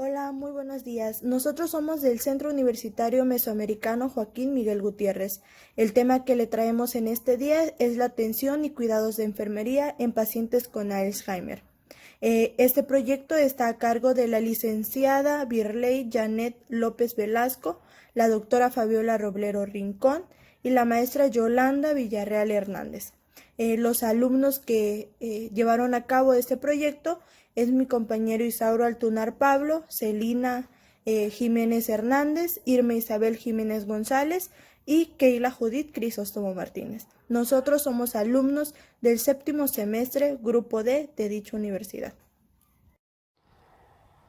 Hola, muy buenos días. Nosotros somos del Centro Universitario Mesoamericano Joaquín Miguel Gutiérrez. El tema que le traemos en este día es la atención y cuidados de enfermería en pacientes con Alzheimer. Este proyecto está a cargo de la licenciada Virley Janet López Velasco, la doctora Fabiola Roblero Rincón y la maestra Yolanda Villarreal Hernández. Los alumnos que llevaron a cabo este proyecto es mi compañero Isauro Altunar Pablo, Celina Jiménez Hernández, Irma Isabel Jiménez González y Keila Judith Crisóstomo Martínez. Nosotros somos alumnos del séptimo semestre, Grupo D de dicha universidad.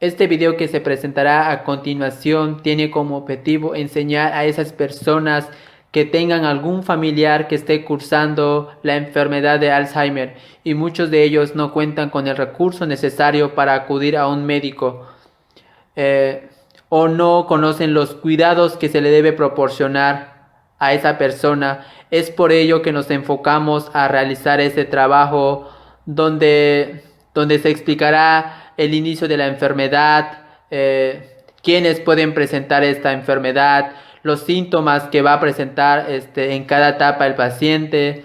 Este video que se presentará a continuación tiene como objetivo enseñar a esas personas que tengan algún familiar que esté cursando la enfermedad de Alzheimer y muchos de ellos no cuentan con el recurso necesario para acudir a un médico o no conocen los cuidados que se le debe proporcionar a esa persona. Es por ello que nos enfocamos a realizar este trabajo donde se explicará el inicio de la enfermedad, quiénes pueden presentar esta enfermedad, los síntomas que va a presentar en cada etapa el paciente,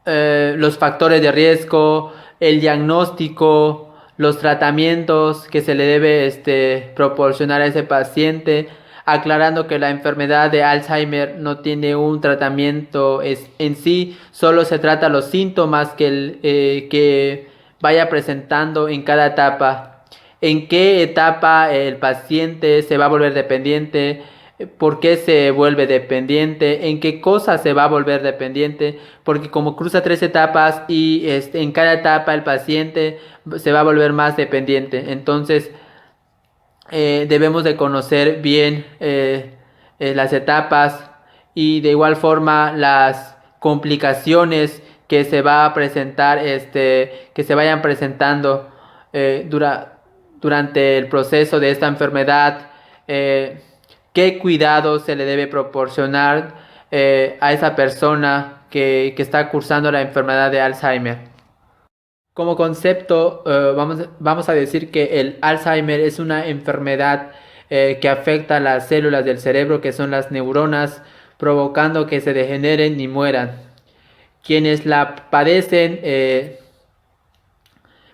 los factores de riesgo, el diagnóstico, los tratamientos que se le debe proporcionar a ese paciente, aclarando que la enfermedad de Alzheimer no tiene un tratamiento en sí, solo se trata los síntomas que vaya presentando en cada etapa. En qué etapa el paciente se va a volver dependiente, por qué se vuelve dependiente, en qué cosas se va a volver dependiente, porque como cruza tres etapas y en cada etapa el paciente se va a volver más dependiente. Entonces debemos de conocer bien las etapas y de igual forma las complicaciones que se va a presentar, que se vayan presentando durante el proceso de esta enfermedad, qué cuidado se le debe proporcionar a esa persona que está cursando la enfermedad de Alzheimer. Como concepto, vamos a decir que el Alzheimer es una enfermedad que afecta a las células del cerebro, que son las neuronas, provocando que se degeneren y mueran. Quienes la padecen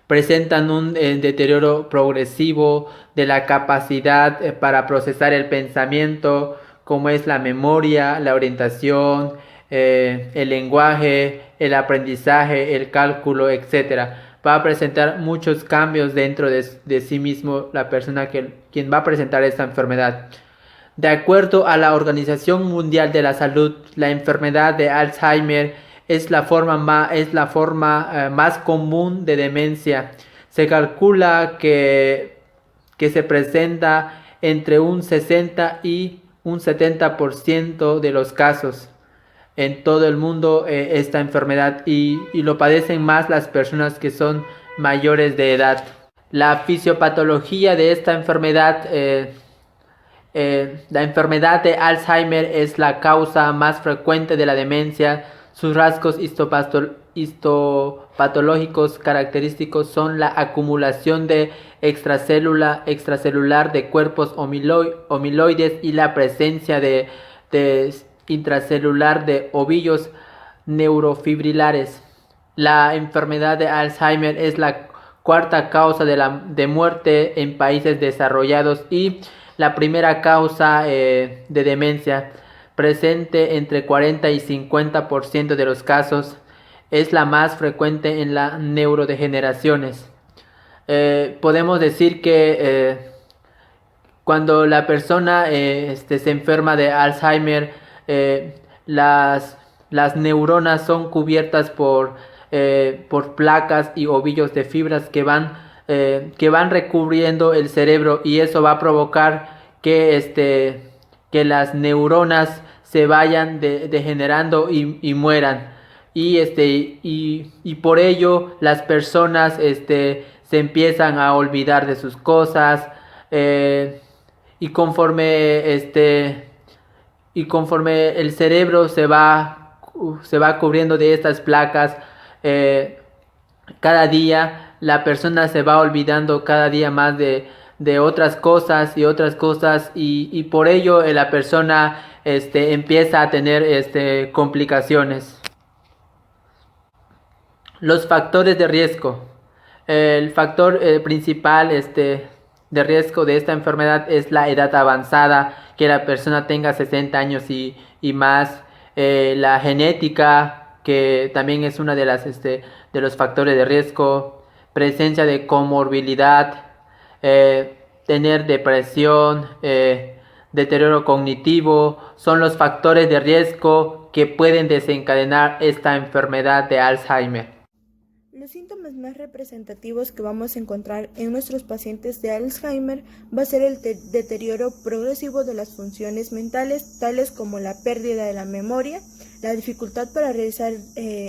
presentan un deterioro progresivo de la capacidad para procesar el pensamiento, como es la memoria, la orientación, el lenguaje, el aprendizaje, el cálculo, etcétera. Va a presentar muchos cambios dentro de sí mismo la persona quien va a presentar esta enfermedad. De acuerdo a la Organización Mundial de la Salud, la enfermedad de Alzheimer es la forma más común de demencia. Se calcula que se presenta entre un 60 y un 70% de los casos en todo el mundo esta enfermedad y lo padecen más las personas que son mayores de edad. La fisiopatología de esta enfermedad, la enfermedad de Alzheimer es la causa más frecuente de la demencia. Sus rasgos histopatológicos característicos son la acumulación de extracelular de cuerpos amiloides y la presencia de intracelular de ovillos neurofibrilares. La enfermedad de Alzheimer es la cuarta causa de muerte en países desarrollados y la primera causa de demencia, presente entre 40 y 50% de los casos. Es la más frecuente en las neurodegeneraciones. Podemos decir que cuando la persona se enferma de Alzheimer, las neuronas son cubiertas por placas y ovillos de fibras que van recubriendo el cerebro, y eso va a provocar que las neuronas se vayan degenerando y mueran. Y por ello las personas se empiezan a olvidar de sus cosas, y conforme el cerebro se va cubriendo de estas placas, cada día la persona se va olvidando cada día más de otras cosas y por ello la persona empieza a tener complicaciones. Los factores de riesgo. El factor principal de riesgo de esta enfermedad es la edad avanzada, que la persona tenga 60 años y más. La genética, que también es una de los factores de riesgo. Presencia de comorbilidad, tener depresión, deterioro cognitivo, son los factores de riesgo que pueden desencadenar esta enfermedad de Alzheimer. Los síntomas más representativos que vamos a encontrar en nuestros pacientes de Alzheimer va a ser el deterioro progresivo de las funciones mentales, tales como la pérdida de la memoria, la dificultad para realizar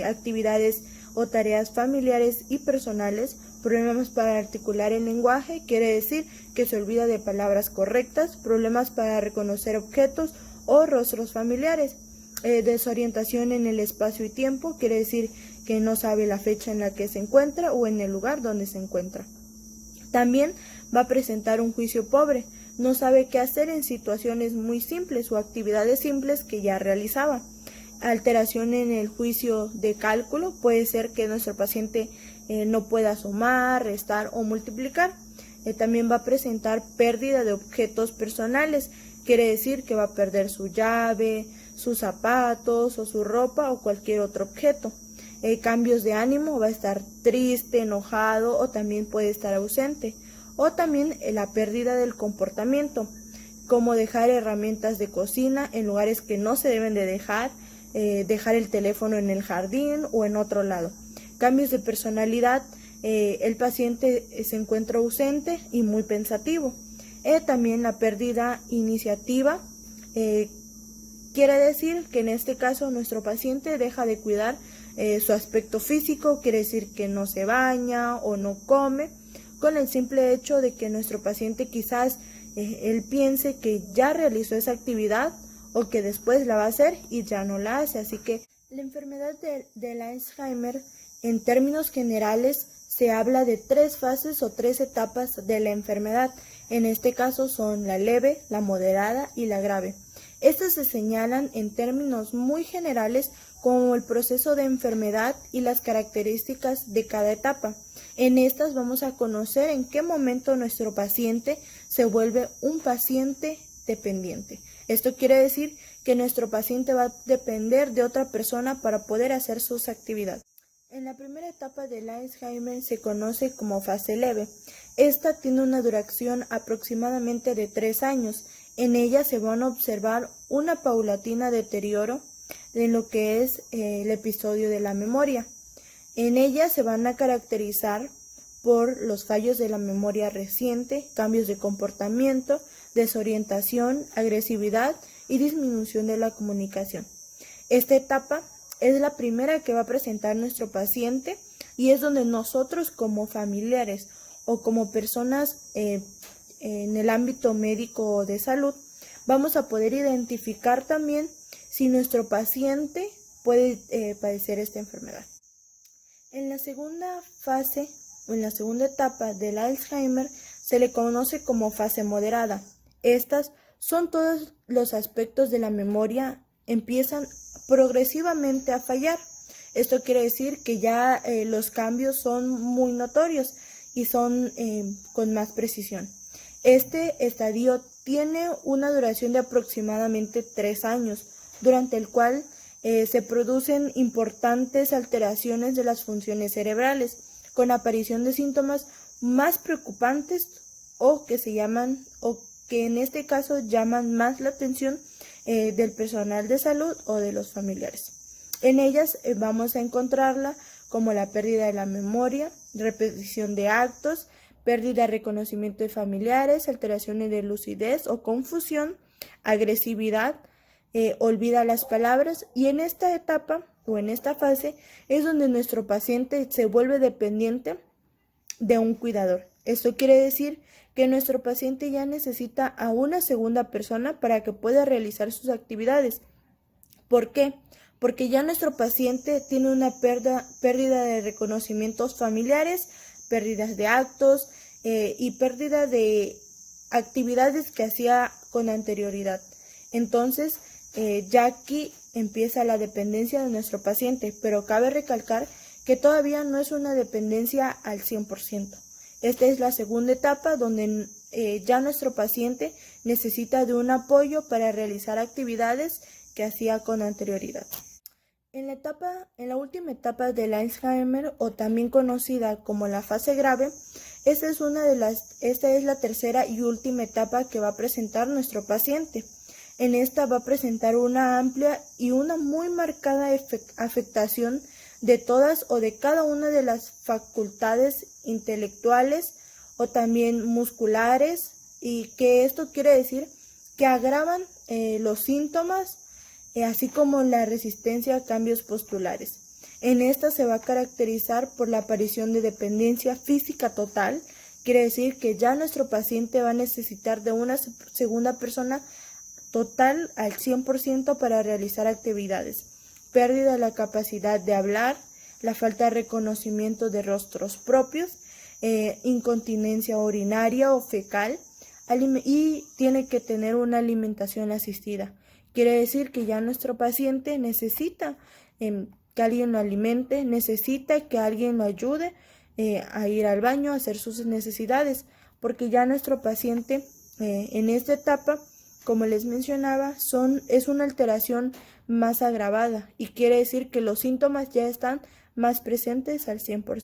actividades o tareas familiares y personales, problemas para articular el lenguaje, quiere decir que se olvida de palabras correctas, problemas para reconocer objetos o rostros familiares, desorientación en el espacio y tiempo, quiere decir que no sabe la fecha en la que se encuentra o en el lugar donde se encuentra. También va a presentar un juicio pobre, no sabe qué hacer en situaciones muy simples o actividades simples que ya realizaba. Alteración en el juicio de cálculo, puede ser que nuestro paciente no pueda sumar, restar o multiplicar. También va a presentar pérdida de objetos personales, quiere decir que va a perder su llave, sus zapatos o su ropa o cualquier otro objeto. Cambios de ánimo, va a estar triste, enojado o también puede estar ausente. O también la pérdida del comportamiento, como dejar herramientas de cocina en lugares que no se deben de dejar, dejar el teléfono en el jardín o en otro lado. Cambios de personalidad, el paciente se encuentra ausente y muy pensativo. También la pérdida iniciativa, quiere decir que en este caso nuestro paciente deja de cuidar su aspecto físico, quiere decir que no se baña o no come, con el simple hecho de que nuestro paciente quizás él piense que ya realizó esa actividad o que después la va a hacer y ya no la hace. Así que la enfermedad del Alzheimer, en términos generales, se habla de 3 fases o 3 etapas de la enfermedad. En este caso son la leve, la moderada y la grave. Estas se señalan en términos muy generales como el proceso de enfermedad y las características de cada etapa. En estas vamos a conocer en qué momento nuestro paciente se vuelve un paciente dependiente. Esto quiere decir que nuestro paciente va a depender de otra persona para poder hacer sus actividades. En la primera etapa del Alzheimer se conoce como fase leve. Esta tiene una duración aproximadamente de 3 años. En ella se van a observar una paulatina deterioro de lo que es el episodio de la memoria. En ella se van a caracterizar por los fallos de la memoria reciente, cambios de comportamiento, desorientación, agresividad y disminución de la comunicación. Esta etapa es la primera que va a presentar nuestro paciente y es donde nosotros como familiares o como personas en el ámbito médico o de salud vamos a poder identificar también si nuestro paciente puede padecer esta enfermedad. En la segunda fase o en la segunda etapa del Alzheimer se le conoce como fase moderada. Estas son todos los aspectos de la memoria empiezan progresivamente a fallar. Esto quiere decir que ya los cambios son muy notorios y son con más precisión. Este estadio tiene una duración de aproximadamente 3 años, durante el cual se producen importantes alteraciones de las funciones cerebrales, con aparición de síntomas más preocupantes o que en este caso llaman más la atención del personal de salud o de los familiares. En ellas vamos a encontrarla como la pérdida de la memoria, repetición de actos, pérdida de reconocimiento de familiares, alteraciones de lucidez o confusión, agresividad, olvida las palabras, y en esta etapa o en esta fase es donde nuestro paciente se vuelve dependiente de un cuidador. Esto quiere decir que nuestro paciente ya necesita a una segunda persona para que pueda realizar sus actividades. ¿Por qué? Porque ya nuestro paciente tiene una pérdida de reconocimientos familiares, pérdidas de actos y pérdida de actividades que hacía con anterioridad. Entonces, ya aquí empieza la dependencia de nuestro paciente, pero cabe recalcar que todavía no es una dependencia al 100%. Esta es la segunda etapa donde ya nuestro paciente necesita de un apoyo para realizar actividades que hacía con anterioridad. En la última etapa del Alzheimer, o también conocida como la fase grave, esta es la tercera y última etapa que va a presentar nuestro paciente. En esta va a presentar una amplia y una muy marcada afectación de todas o de cada una de las facultades intelectuales o también musculares, y que esto quiere decir que agravan los síntomas, así como la resistencia a cambios postulares. En esta se va a caracterizar por la aparición de dependencia física total, quiere decir que ya nuestro paciente va a necesitar de una segunda persona total al 100% para realizar actividades, pérdida de la capacidad de hablar, la falta de reconocimiento de rostros propios, incontinencia urinaria o fecal, y tiene que tener una alimentación asistida. Quiere decir que ya nuestro paciente necesita que alguien lo alimente, necesita que alguien lo ayude a ir al baño, a hacer sus necesidades, porque ya nuestro paciente en esta etapa, como les mencionaba, es una alteración más agravada, y quiere decir que los síntomas ya están más presentes al 100%.